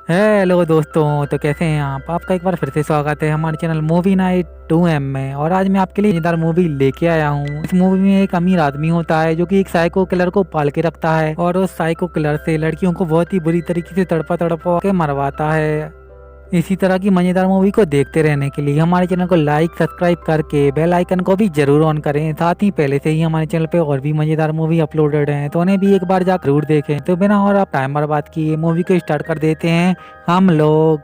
Hello दोस्तों, तो कैसे हैं आप? आपका एक बार फिर से स्वागत है हमारे चैनल मूवी नाइट 2M में। और आज मैं आपके लिए मजेदार मूवी लेके आया हूँ। इस मूवी में एक अमीर आदमी होता है जो कि एक साइको किलर को पाल के रखता है और उस साइको किलर से लड़कियों को बहुत ही बुरी तरीके से तड़पा तड़पा के मरवाता है। इसी तरह की मजेदार मूवी को देखते रहने के लिए हमारे चैनल को लाइक सब्सक्राइब करके बेल आइकन को भी जरूर ऑन करें। साथ ही पहले से ही हमारे चैनल पे और भी मजेदार मूवी अपलोडेड हैं, तो उन्हें भी एक बार जाकर जरूर देखें। तो बिना और आप टाइम बर्बाद किए मूवी को स्टार्ट कर देते हैं हम लोग।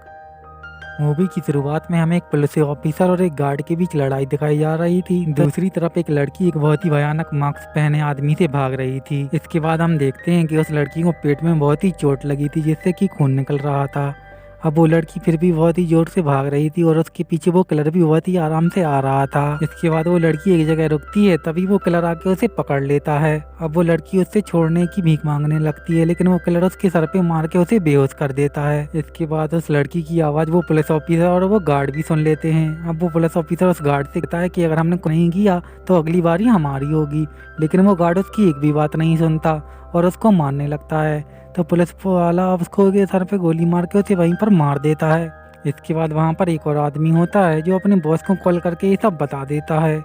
मूवी की शुरुआत में हमें एक पुलिस ऑफिसर और एक गार्ड के बीच लड़ाई दिखाई जा रही थी। दूसरी तरफ एक लड़की एक बहुत ही भयानक मास्क पहने आदमी से भाग रही थी। इसके बाद हम देखते हैं कि उस लड़की को पेट में बहुत ही चोट लगी थी जिससे कि खून निकल रहा था। अब वो लड़की फिर भी बहुत ही जोर से भाग रही थी और उसके पीछे वो किलर भी बहुत ही आराम से आ रहा था। इसके बाद वो लड़की एक जगह रुकती है, तभी वो किलर आके उसे पकड़ लेता है। अब वो लड़की उससे छोड़ने की भीख मांगने लगती है, लेकिन वो किलर उसके सर पे मार के उसे बेहोश कर देता है। इसके बाद उस लड़की की आवाज वो पुलिस ऑफिसर और वो गार्ड भी सुन लेते हैं। अब वो पुलिस ऑफिसर उस गार्ड से कहता है कि अगर हमने नहीं किया तो अगली बारी हमारी होगी, लेकिन वो गार्ड उसकी एक भी बात नहीं सुनता और उसको मारने लगता है। तो पुलिस वाला उसको के सर पे गोली मार के उसे वहीं पर मार देता है। इसके बाद वहाँ पर एक और आदमी होता है जो अपने बॉस को कॉल करके ये सब बता देता है।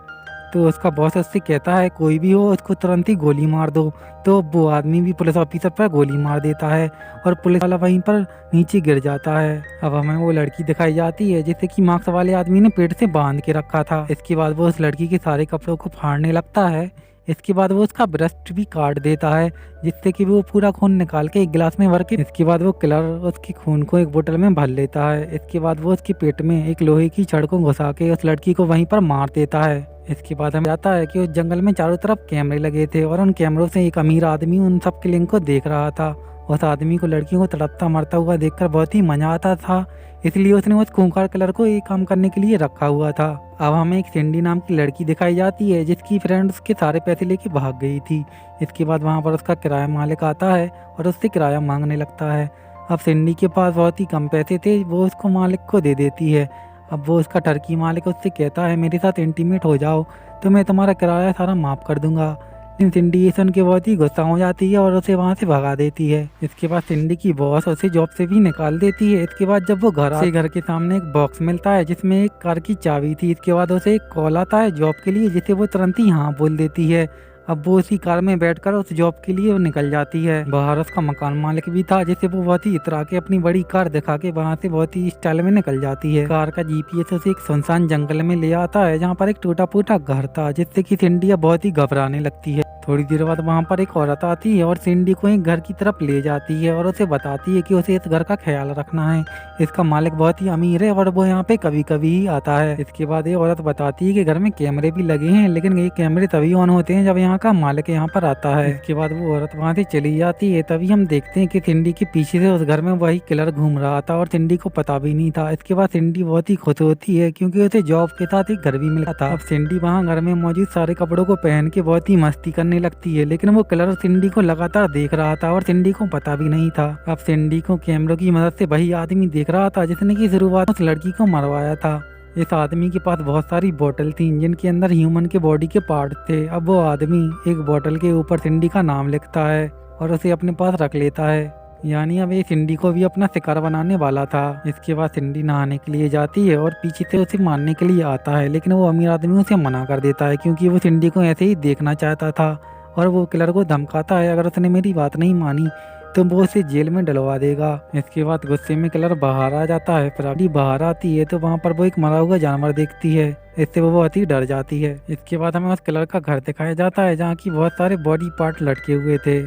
तो उसका बॉस उससे कहता है कोई भी हो उसको तुरंत ही गोली मार दो। तो वो आदमी भी पुलिस ऑफिसर पर गोली मार देता है और पुलिस वाला वहीं पर नीचे गिर जाता है। अब हमें वो लड़की दिखाई जाती है जिसे कि मार्क्स वाले आदमी ने पेट से बांध के रखा था। इसके बाद वो उस लड़की के सारे कपड़ों को फाड़ने लगता है। इसके बाद वो उसका ब्रेस्ट भी काट देता है जिससे कि वो पूरा खून निकाल के एक गिलास में भर के इसके बाद वो किलर उसके खून को एक बोतल में भर लेता है। इसके बाद वो उसके पेट में एक लोहे की छड़ को घुसा के उस लड़की को वहीं पर मार देता है। इसके बाद हमें जाता है कि उस जंगल में चारों तरफ कैमरे लगे थे और उन कैमरों से एक अमीर आदमी उन सब किलिंग को देख रहा था। उस आदमी को लड़कियों को तड़पता मरता हुआ देखकर बहुत ही मजा आता था, इसलिए उसने उस खूंखार किलर को एक काम करने के लिए रखा हुआ था। अब हमें एक सिंडी नाम की लड़की दिखाई जाती है जिसकी फ्रेंड उसके सारे पैसे लेके भाग गई थी। इसके बाद वहाँ पर उसका किराया मालिक आता है और उससे किराया मांगने लगता है। अब सिंडी के पास बहुत ही कम पैसे थे, वो उसको मालिक को दे देती है। अब वो उसका टर्की मालिक उससे कहता है मेरे साथ इंटीमेट हो जाओ तो मैं तुम्हारा किराया सारा माफ कर दूंगा। लेकिन सिंडी ये सुन के बहुत ही गुस्सा हो जाती है और उसे वहाँ से भगा देती है। इसके बाद सिंडी की बॉस उसे जॉब से भी निकाल देती है। इसके बाद जब वो घर के सामने एक बॉक्स मिलता है जिसमें एक कार की चाबी थी। इसके बाद उसे एक कॉल आता है जॉब के लिए जिसे वो तुरंत ही हाँ बोल देती है। अब वो उसी कार में बैठकर उस जॉब के लिए वो निकल जाती है। बाहर उसका मकान मालिक भी था जिसे वो बहुत ही इतरा के अपनी बड़ी कार दिखा के वहाँ से बहुत ही स्टाइल में निकल जाती है। कार का जीपीएस उसे एक सुनसान जंगल में ले आता है जहाँ पर एक टूटा फूटा घर था जिससे कि सिंडिया बहुत ही घबराने लगती है। थोड़ी देर बाद वहाँ पर एक औरत आती है और सिंडी को एक घर की तरफ ले जाती है और उसे बताती है कि उसे इस घर का ख्याल रखना है। इसका मालिक बहुत ही अमीर है और वो यहाँ पे कभी कभी ही आता है। इसके बाद ये औरत बताती है कि घर में कैमरे भी लगे हैं, लेकिन ये कैमरे तभी ऑन होते हैं जब यहाँ का मालिक यहाँ पर आता है। इसके बाद वो औरत वहाँ से चली जाती है। तभी हम देखते हैं कि सिंडी के पीछे से उस घर में वही किलर घूम रहा था और सिंडी को पता भी नहीं था। इसके बाद सिंडी बहुत ही खुश होती है क्योंकि उसे जॉब के साथ एक घर भी मिला था। अब सिंडी वहाँ घर में मौजूद सारे कपड़ों को पहन के बहुत ही मस्ती करने लगती है, लेकिन वो किलर सिंडी को लगातार देख रहा था और सिंडी को पता भी नहीं था। अब सिंडी को कैमरों की मदद से वही आदमी देख रहा था जिसने की शुरुआत उस लड़की को मरवाया था। इस आदमी के पास बहुत सारी बोतल थी जिनके अंदर ह्यूमन के बॉडी के पार्ट थे। अब वो आदमी एक बोतल के ऊपर सिंडी का नाम लिखता है और उसे अपने पास रख लेता है, यानी अब ये सिंडी को भी अपना शिकार बनाने वाला था। इसके बाद सिंडी नहाने के लिए जाती है और पीछे से उसे मारने के लिए आता है, लेकिन वो अमीर आदमी उसे मना कर देता है क्योंकि वो सिंडी को ऐसे ही देखना चाहता था और वो किलर को धमकाता है अगर उसने मेरी बात नहीं मानी तो वो उसे जेल में डलवा देगा। इसके बाद गुस्से में किलर बाहर आ जाता है। फिर अभी बाहर आती है तो वहाँ पर वो एक मरा हुआ जानवर देखती है। इससे वो बहुत ही डर जाती है। इसके बाद हमें उस किलर का घर दिखाया जाता है जहाँ की बहुत सारे बॉडी पार्ट लटके हुए थे।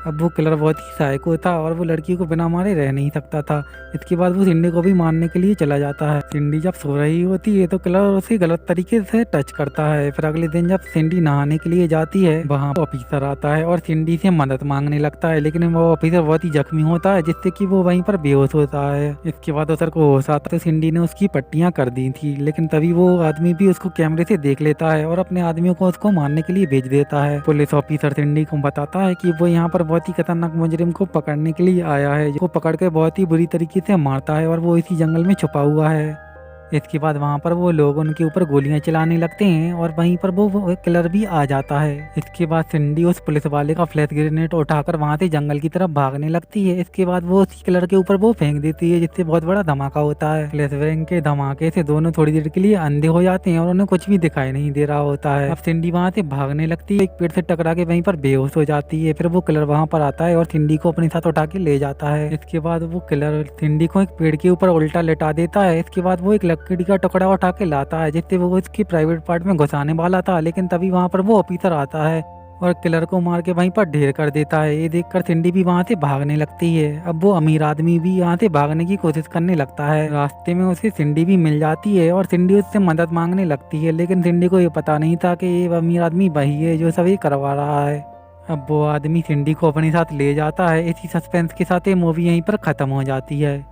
अब वो किलर बहुत ही साइको था और वो लड़की को बिना मारे रह नहीं सकता था। इसके बाद वो सिंडी को भी मारने के लिए चला जाता है। सिंडी जब सो रही होती है तो किलर उसे गलत तरीके से टच करता है। फिर अगले दिन जब सिंडी नहाने के लिए जाती है वहाँ ऑफिसर आता है और सिंडी से मदद मांगने लगता है, लेकिन वो ऑफिसर बहुत ही जख्मी होता है जिससे कि वो वहीं पर बेहोश होता है। इसके बाद ऑफिसर को होश आता है तो सिंडी ने उसकी पट्टियां कर दी थी, लेकिन तभी वो आदमी भी उसको कैमरे से देख लेता है और अपने आदमियों को उसको मारने के लिए भेज देता है। पुलिस ऑफिसर सिंडी को बताता है कि वो यहाँ पर बहुत ही खतरनाक मुजरिम को पकड़ने के लिए आया है, जो पकड़ के बहुत ही बुरी तरीके से मारता है और वो इसी जंगल में छुपा हुआ है। इसके बाद वहाँ पर वो लोग उनके ऊपर गोलियां चलाने लगते हैं और वहीं पर वो किलर भी आ जाता है। इसके बाद सिंडी उस पुलिस वाले का फ्लैश ग्रेनेड उठाकर वहाँ से जंगल की तरफ भागने लगती है। इसके बाद वो उस किलर के ऊपर वो फेंक देती है, जिससे बहुत बड़ा धमाका होता है। फ्लैश बैंग के धमाके से दोनों थोड़ी देर के लिए अंधे हो जाते हैं और उन्हें कुछ भी दिखाई नहीं दे रहा होता है। अब सिंडी वहाँ से भागने लगती है, एक पेड़ से टकरा के वहीं पर बेहोश हो जाती है। फिर वो किलर वहाँ पर आता है और सिंडी को अपने साथ उठा के ले जाता है। इसके बाद वो किलर सिंडी को एक पेड़ के ऊपर उल्टा लेटा देता है। इसके बाद वो एक लकड़ी का टुकड़ा उठा के लाता है, जिससे वो उसके प्राइवेट पार्ट में घुसाने वाला था, लेकिन तभी वहाँ पर वो ऑफिसर आता है और किलर को मार के वहीं पर ढेर कर देता है। ये देखकर सिंडी भी वहां से भागने लगती है। अब वो अमीर आदमी भी यहाँ से भागने की कोशिश करने लगता है। रास्ते में उसे सिंडी भी मिल जाती है और सिंडी उससे मदद मांगने लगती है, लेकिन सिंडी को ये पता नहीं था कि ये अमीर आदमी वही है जो सब ये करवा रहा है। अब वो आदमी सिंडी को अपने साथ ले जाता है। इसी सस्पेंस के साथ ये मूवी यहीं पर खत्म हो जाती है।